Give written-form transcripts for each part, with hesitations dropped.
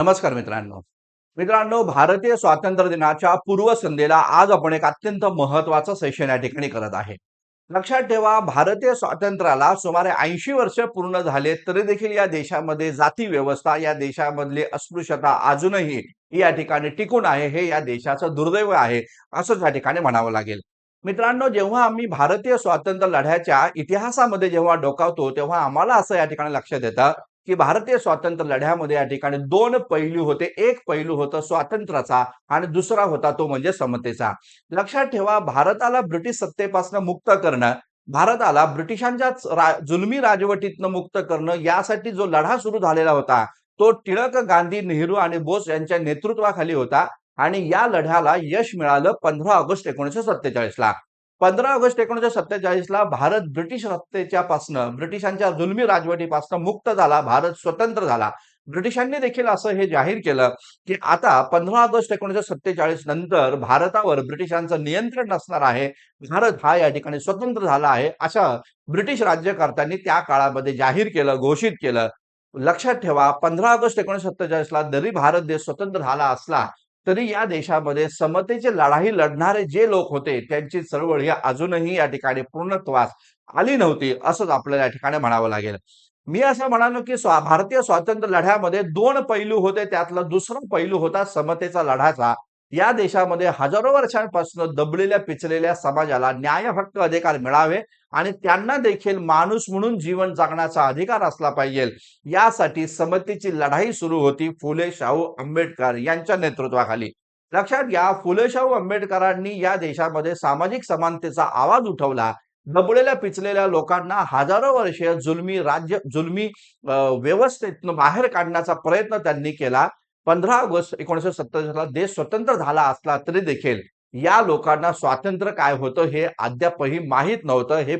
नमस्कार मित्रांनो, भारतीय स्वातंत्र्य दिनाच्या पूर्वसंध्येला आज आपण एक अत्यंत महत्वाचं सेशन या ठिकाणी करत आहे. लक्षात ठेवा, भारतीय स्वातंत्र्याला सुमारे 80 वर्ष पूर्ण झाले तरी देखील या देशामध्ये जाती व्यवस्था, या देशामधली अस्पृश्यता अजूनही या ठिकाणी टिकून आहे. हे या देशाचं दुर्दैव आहे असंच या ठिकाणी म्हणावं लागेल. मित्रांनो, जेव्हा आम्ही भारतीय स्वातंत्र्य लढ्याच्या इतिहासामध्ये जेव्हा डोकावतो तेव्हा आम्हाला असं या ठिकाणी लक्षात येतं की भारतीय स्वातंत्र्य लढ्यामध्ये या ठिकाणी दोन पैलू होते. एक पैलू होता स्वातंत्र्याचा आणि दुसरा होता तो म्हणजे समतेचा. लक्षात ठेवा, भारताला ब्रिटिश सत्तेपासून मुक्त करणं, भारताला ब्रिटिशांच्या जुलमी राजवटीतनं मुक्त करणं यासाठी जो लढा सुरू झालेला होता तो टिळक, गांधी, नेहरू आणि बोस यांच्या नेतृत्वाखाली होता. आणि या लढ्याला यश मिळालं 15 ऑगस्ट 1947 ला. 15 ऑगस्ट 1947 ला भारत ब्रिटिश सत्तेच्यापासनं, ब्रिटिशांच्या जुलमी राजवटीपासून मुक्त झाला, भारत स्वतंत्र झाला. ब्रिटिशांनी देखील असं हे जाहीर केलं की आता 15 ऑगस्ट 1947 नंतर भारतावर ब्रिटिशांचं नियंत्रण नसणार आहे, भारत हा या ठिकाणी स्वतंत्र झाला आहे, अशा ब्रिटिश राज्यकर्त्यांनी त्या काळामध्ये जाहीर केलं, घोषित केलं. लक्षात ठेवा, 15 ऑगस्ट 1947 ला जरी भारत देश स्वतंत्र झाला असला तरी या देशामध्ये समतेची लढाई लढणारे जे लोक होते त्यांची चळवळ ही अजूनही या ठिकाणी पूर्णत्वास आली नव्हती असंच आपल्याला या ठिकाणी म्हणावं लागेल. मी असं म्हणालो की भारतीय स्वातंत्र्य लढ्यामध्ये दोन पैलू होते, त्यातला दुसरा पैलू होता समतेचा लढाचा. या देशामध्ये हजारो वर्षांपासून दबलेल्या पिचलेल्या समाजाला न्याय, हक्क, अधिकार मिळावे आणि त्यांना देखील माणूस म्हणून जीवन जगण्याचा अधिकार असला पाहिजे, यासाठी समतेची लढाई सुरू होती फुले शाहू आंबेडकर यांच्या नेतृत्वाखाली. लक्षात घ्या, फुले शाहू आंबेडकरांनी या देशामध्ये सामाजिक समानतेचा आवाज उठवला. दबलेल्या पिचलेल्या लोकांना हजारो वर्ष जुलमी व्यवस्थेतून बाहेर काढण्याचा प्रयत्न त्यांनी केला. 15 ऑगस्ट 1947 ला देश स्वतंत्र झाला असला तरी देखील या लोकांना स्वातंत्र्य काय होतं हे अद्यापही माहीत नव्हतं. हे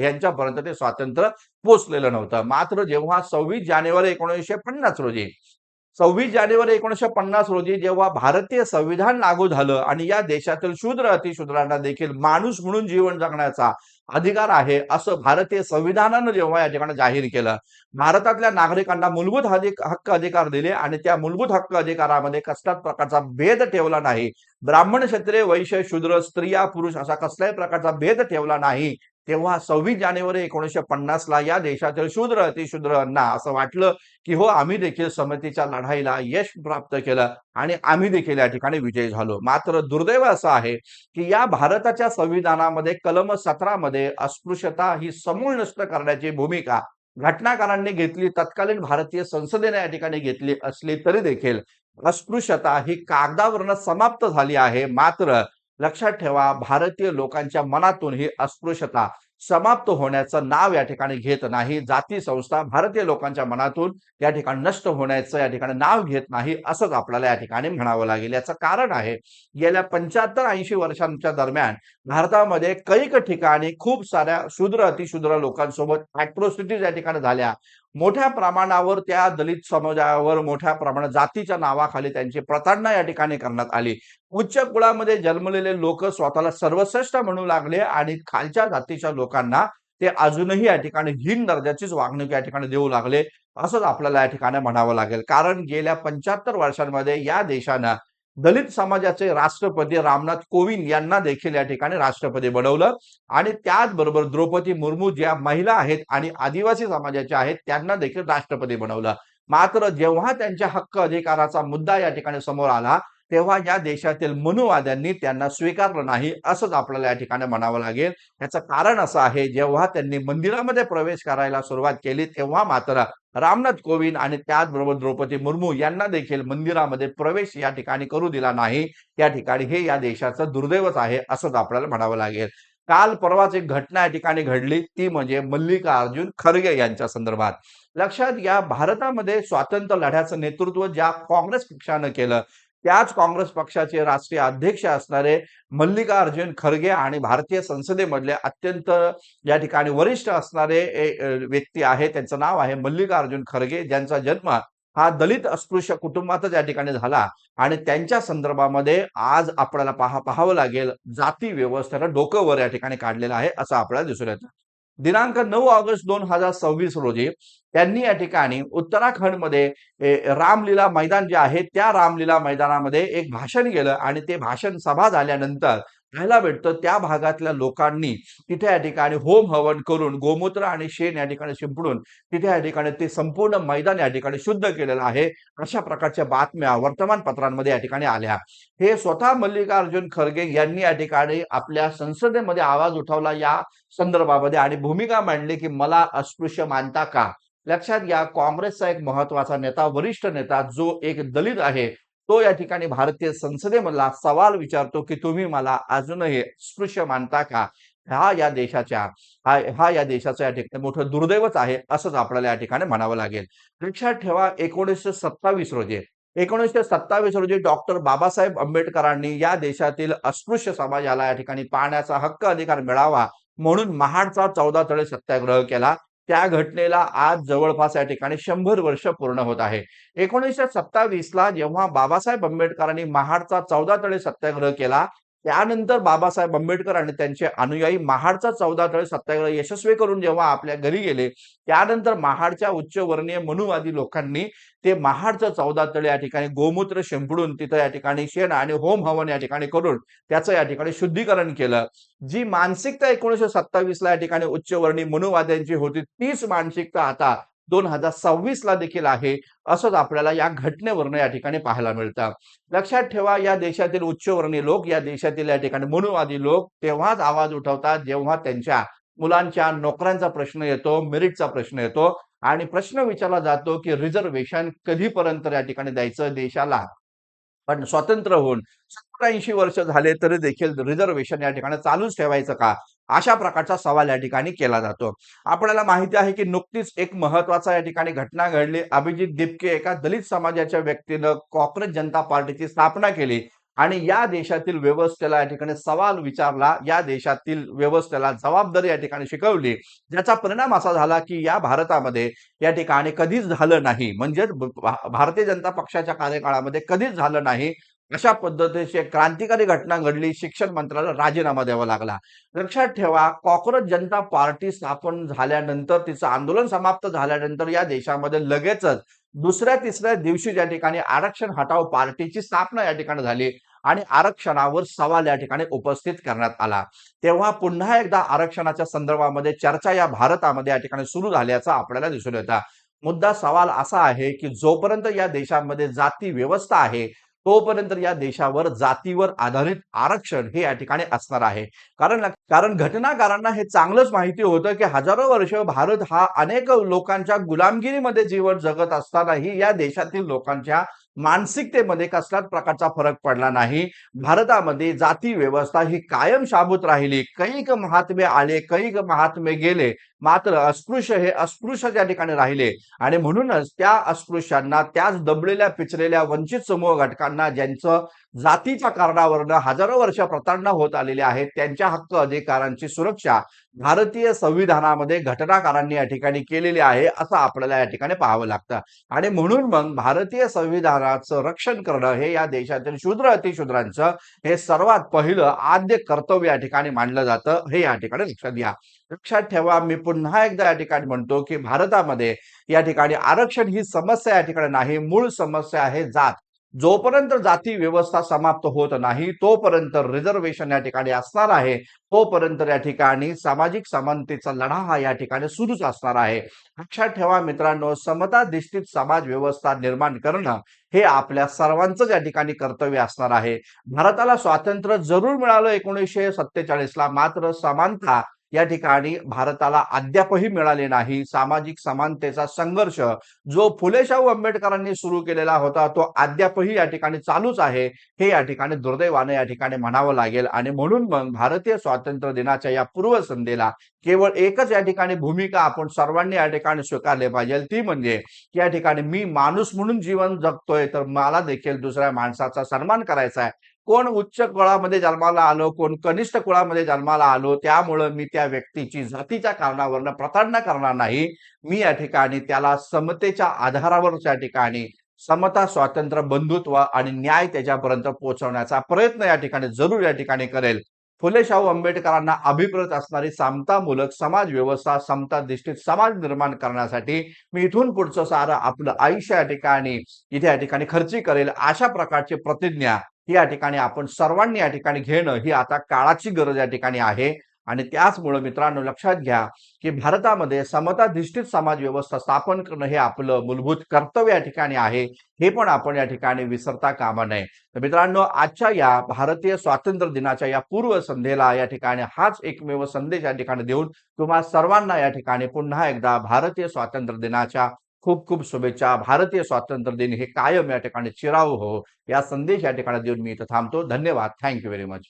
यांच्यापर्यंत ते स्वातंत्र्य पोहोचलेलं नव्हतं. मात्र जेव्हा 26 जानेवारी 1950 रोजी जेव्हा भारतीय संविधान लागू झालं आणि या देशातील शूद्र अतिशूद्रांना देखील माणूस म्हणून जीवन जगण्याचा अधिकार आहे असं भारतीय संविधानानं जेव्हा या ठिकाणी जाहीर केलं, भारतातल्या नागरिकांना मूलभूत हक्क अधिकार दिले आणि त्या मूलभूत हक्क अधिकारामध्ये कसल्याच प्रकारचा भेद ठेवला नाही. ब्राह्मण, क्षत्रिय, वैश्य, शूद्र, स्त्रिया, पुरुष असा कसल्याही प्रकारचा भेद ठेवला नाही. तेव्हा 26 जानेवारी 1950 ला या देशातील शूद्र अतिशूद्रांना असं वाटलं की हो, आम्ही देखील समतेच्या लढाईला यश प्राप्त केलं आणि आम्ही देखील या ठिकाणी विजयी झालो. मात्र दुर्दैव असं आहे की या भारताच्या संविधानामध्ये कलम 17 मध्ये अस्पृश्यता ही समूळ नष्ट करण्याची भूमिका घटनाकारांनी घेतली, तत्कालीन भारतीय संसदेने या ठिकाणी घेतली असली तरी देखील अस्पृश्यता ही कागदावरनं समाप्त झाली आहे. मात्र लक्षात ठेवा, भारतीय लोकांच्या मनातून ही अस्पृश्यता समाप्त होण्याचं नाव या ठिकाणी घेत नाही. जाती संस्था भारतीय लोकांच्या मनातून या ठिकाणी नष्ट होण्याचं या ठिकाणी नाव घेत नाही असंच आपल्याला या ठिकाणी म्हणावं लागेल. याचं कारण आहे, गेल्या 75-80 वर्षांच्या दरम्यान भारतामध्ये कैक ठिकाणी खूप साऱ्या शूद्र अतिशूद्र लोकांसोबत अॅट्रॉसिटीज या ठिकाणी झाल्या. मोठ्या प्रमाणावर त्या दलित समाजावर मोठ्या प्रमाणात जातीच्या नावाखाली त्यांची प्रताडणा या ठिकाणी करण्यात आली. उच्च कुळामध्ये जन्मलेले लोक स्वतःला सर्वश्रेष्ठ म्हणू लागले आणि खालच्या जातीच्या लोकांना ते अजूनही या ठिकाणी हीन दर्जाचीच वागणूक या ठिकाणी देऊ लागले असंच आपल्याला या ठिकाणी म्हणावं लागेल. कारण गेल्या 75 वर्षांमध्ये या देशानं दलित समाजाचे राष्ट्रपती रामनाथ कोविंद यांना देखील या ठिकाणी राष्ट्रपती बनवलं आणि त्याचबरोबर द्रौपदी मुर्मू ज्या महिला आहेत आणि आदिवासी समाजाच्या आहेत त्यांना देखील राष्ट्रपती बनवलं. मात्र जेव्हा त्यांच्या हक्क अधिकाराचा मुद्दा या ठिकाणी समोर आला तेव्हा या देशातील मनुवाद्यांनी त्यांना स्वीकारलं नाही असंच आपल्याला या ठिकाणी म्हणावं लागेल. याचं कारण असं आहे, जेव्हा त्यांनी मंदिरामध्ये प्रवेश करायला सुरुवात केली तेव्हा मात्र रामनाथ कोविंद आणि त्याचबरोबर द्रौपदी मुर्मू यांना देखील मंदिरामध्ये प्रवेश या ठिकाणी करू दिला नाही. या ठिकाणी हे या देशाचं दुर्दैवच आहे असंच आपल्याला म्हणावं लागेल. काल परवाच एक घटना या ठिकाणी घडली, ती म्हणजे मल्लिकार्जुन खरगे यांच्या संदर्भात. लक्षात घ्या, भारतामध्ये स्वातंत्र्य लढ्याचं नेतृत्व ज्या काँग्रेस पक्षानं केलं त्याच काँग्रेस पक्षाचे राष्ट्रीय अध्यक्ष असणारे मल्लिकार्जुन खरगे आणि भारतीय संसदेमधले अत्यंत या ठिकाणी वरिष्ठ असणारे व्यक्ती आहे, त्यांचं नाव आहे मल्लिकार्जुन खरगे, ज्यांचा जन्म हा दलित अस्पृश्य कुटुंबातच या ठिकाणी झाला आणि त्यांच्या संदर्भामध्ये आज आपल्याला पाहावं लागेल, जाती व्यवस्थेला डोकं वर या ठिकाणी काढलेलं आहे असं आपल्याला दिसून येतं. दिनांक 9 ऑगस्ट 2026 रोजी त्यांनी या ठिकाणी उत्तराखंडमध्ये रामलीला मैदान जे आहे त्या रामलीला मैदानामध्ये एक भाषण केलं आणि ते भाषण सभा झाल्यानंतर पाहायला भेटतं त्या भागातल्या लोकांनी तिथे या ठिकाणी होम हवन करून गोमूत्र आणि शेण या ठिकाणी शिंपडून तिथे या ठिकाणी ते संपूर्ण मैदान या ठिकाणी शुद्ध केलेलं आहे. अशा प्रकारच्या बातम्या वर्तमानपत्रांमध्ये या ठिकाणी आल्या. हे स्वतः मल्लिकार्जुन खरगे यांनी या ठिकाणी आपल्या संसदेमध्ये आवाज उठवला या संदर्भामध्ये आणि भूमिका मांडली की मला अस्पृश्य मानता का? लक्षात घ्या, काँग्रेसचा एक महत्वाचा नेता, वरिष्ठ नेता जो एक दलित आहे, तो या ठिकाणी भारतीय संसदेमधला सवाल विचारतो की तुम्ही मला अजूनही अस्पृश्य मानता का? हा या देशाचं या ठिकाणी मोठं दुर्दैवच आहे असंच आपल्याला या ठिकाणी म्हणावं लागेल. लक्षात ठेवा 1927 रोजी डॉक्टर बाबासाहेब आंबेडकरांनी या देशातील अस्पृश्य समाजाला या ठिकाणी पाहण्याचा हक्क अधिकार मिळावा म्हणून महाडचा 14 तळे सत्याग्रह केला. त्या घटनेला आज जवळपास या ठिकाणी 100 वर्ष पूर्ण होत आहे. 1927 ला जेव्हा बाबासाहेब आंबेडकरांनी महाडचा 14 तळे सत्याग्रह केला, त्यानंतर बाबासाहेब आंबेडकर आणि त्यांचे अनुयायी महाडचा 14 तळे सत्याग्रह यशस्वी करून जेव्हा आपल्या घरी गेले, त्यानंतर महाडच्या उच्चवर्णीय मनुवादी लोकांनी ते महाडचं 14 तळे या ठिकाणी गोमूत्र शिंपडून तिथं या ठिकाणी शेण आणि होम हवन या ठिकाणी करून त्याचं या ठिकाणी शुद्धीकरण केलं. जी मानसिकता 1927 ला या ठिकाणी उच्चवर्णीय मनुवाद्यांची होती, तीच मानसिकता आता 2026 ला देखील आहे असंच आपल्याला या घटनेवरनं या ठिकाणी पाहायला मिळतं. लक्षात ठेवा, या देशातील उच्चवर्णीय लोक, या देशातील या ठिकाणी मनुवादी लोक तेव्हाच आवाज उठवतात जेव्हा त्यांच्या मुलांच्या नोकऱ्यांचा प्रश्न येतो, मेरिटचा प्रश्न येतो आणि प्रश्न विचारला जातो की रिझर्वेशन कधीपर्यंत या ठिकाणी द्यायचं देशाला. पण स्वतंत्र होऊन 70-80 वर्ष झाले तरी देखील रिझर्वेशन या ठिकाणी चालूच ठेवायचं का? अशा प्रकारचा सवाल या ठिकाणी केला जातो. आपल्याला माहिती आहे की नुकतीच एक महत्वाचा या ठिकाणी घटना घडली. अभिजित दिपके एका दलित समाजाच्या व्यक्तीनं कॉंग्रेस जनता पार्टीची स्थापना केली आणि या देशातील व्यवस्थेला या ठिकाणी सवाल विचारला, या देशातील व्यवस्थेला जबाबदारी या ठिकाणी शिकवली. ज्याचा परिणाम असा झाला की या भारतामध्ये या ठिकाणी कधीच झालं नाही, म्हणजे भारतीय जनता पक्षाच्या कार्यकाळामध्ये कधीच झालं नाही अशा पद्धतीची एक क्रांतिकारी घटना घडली. शिक्षण मंत्र्याला राजीनामा द्यावा लागला. लक्षात ठेवा, काँग्रेस जनता पार्टी स्थापन झाल्यानंतर, तिचं आंदोलन समाप्त झाल्यानंतर या देशामध्ये लगेचच दुसऱ्या तिसऱ्या दिवशी या ठिकाणी आरक्षण हटाव पार्टीची स्थापना या ठिकाणी झाली आणि आरक्षणावर सवाल या ठिकाणी उपस्थित करण्यात आला. तेव्हा पुन्हा एकदा आरक्षणाच्या संदर्भामध्ये चर्चा या भारतामध्ये या ठिकाणी सुरू झाल्याचं आपल्याला दिसून येतं. मुद्दा सवाल असा आहे की जोपर्यंत या देशामध्ये जाती व्यवस्था आहे तोपर्यंत या देशावर जातीवर आधारित आरक्षण हे या ठिकाणी असणार आहे. कारण घटनाकारांना हे चांगलंच माहिती होतं की हजारो वर्ष भारत हा अनेक लोकांच्या गुलामगिरीमध्ये जीवन जगत असतानाही या देशातील लोकांच्या मानसिकतेमध्ये कसल्याच प्रकारचा फरक पडला नाही. भारतामध्ये जाती व्यवस्था ही कायम शाबूत राहिली. कैक महात्मे आले, कैक महात्मे गेले, मात्र अस्पृश्य हे अस्पृश्य त्या ठिकाणी राहिले आणि म्हणूनच त्या अस्पृश्यांना, त्याच दबलेल्या पिचलेल्या वंचित समूह घटकांना ज्यांचं जातीच्या कारणावरनं हजारो वर्ष प्रताडणा होत आलेली आहे, त्यांच्या हक्क अधिकारांची सुरक्षा भारतीय संविधानामध्ये घटनाकारांनी या ठिकाणी केलेली आहे असं आपल्याला या ठिकाणी पाहावं लागतं. आणि म्हणून मग भारतीय संविधानाचं रक्षण करणं हे या देशातील शूद्र अतिशूद्रांचं हे सर्वात पहिलं आद्य कर्तव्य या ठिकाणी मानलं जातं, हे या ठिकाणी लक्षात घ्या. लक्षात ठेवा, मी पुन्हा एकदा या ठिकाणी म्हणतो की भारतामध्ये या ठिकाणी आरक्षण ही समस्या या ठिकाणी नाही, मूळ समस्या आहे जात. जोपर्यंत जाती व्यवस्था समाप्त होत नाही तोपर्यंत रिझर्वेशन या ठिकाणी असणार आहे, तोपर्यंत या ठिकाणी सामाजिक समानतेचा लढा हा या ठिकाणी सुरूच असणार आहे. लक्षात ठेवा मित्रांनो, समताधिष्ठित समाज व्यवस्था निर्माण करणं हे आपल्या सर्वांचं या ठिकाणी कर्तव्य असणार आहे. भारताला स्वातंत्र्य जरूर मिळालं 1947 ला, मात्र समानता या ठिकाणी भारताला अद्यापही मिळाले नाही. सामाजिक समानतेचा संघर्ष जो फुले शाहू आंबेडकरांनी सुरू केलेला होता तो अद्यापही या ठिकाणी चालूच आहे, हे या ठिकाणी दुर्दैवाने या ठिकाणी म्हणावं लागेल. आणि म्हणून मग भारतीय स्वातंत्र्य दिनाच्या या पूर्वसंध्येला केवळ एकच या ठिकाणी भूमिका आपण सर्वांनी या ठिकाणी स्वीकारली पाहिजे, ती म्हणजे या ठिकाणी मी माणूस म्हणून जीवन जगतोय तर मला देखील दुसऱ्या माणसाचा सन्मान करायचा आहे. कोण उच्च कुळामध्ये जन्माला आलो, कोण कनिष्ठ कुळामध्ये जन्माला आलो, त्यामुळं मी त्या व्यक्तीची जातीच्या कारणावरनं प्रताडणा करणार नाही. मी या ठिकाणी त्याला समतेच्या आधारावर या ठिकाणी समता, स्वातंत्र्य, बंधुत्व आणि न्याय त्याच्यापर्यंत पोहोचवण्याचा प्रयत्न या ठिकाणी जरूर या ठिकाणी करेल. फुले शाहू आंबेडकरांना अभिप्रेत असणारी समतामूलक समाज व्यवस्था, समताधिष्ठित समाज निर्माण करण्यासाठी मी इथून पुढचं सारं आपलं आयुष्य या ठिकाणी खर्ची करेल, अशा प्रकारची प्रतिज्ञा या ठिकाणी आपण सर्वांनी या ठिकाणी घेणं ही आता काळाची गरज या ठिकाणी आहे. आणि त्याचमुळे मित्रांनो लक्षात घ्या, की भारतामध्ये समताधिष्ठित समाज व्यवस्था स्थापन करणं हे आपलं मूलभूत कर्तव्य या ठिकाणी आहे. हे पण आपण या ठिकाणी विसरता कामा नये. तर मित्रांनो, आजच्या या भारतीय स्वातंत्र्य दिनाच्या या पूर्व संध्येला या ठिकाणी हाच एकमेव संदेश या ठिकाणी देऊन तुम्हा सर्वांना या ठिकाणी पुन्हा एकदा भारतीय स्वातंत्र्य दिनाच्या खूप खूप शुभेच्छा. भारतीय स्वातंत्र्य दिन हे कायम या ठिकाणी चिराव हो, या संदेश या ठिकाणी देऊन मी इथं थांबतो. धन्यवाद. Thank you very much.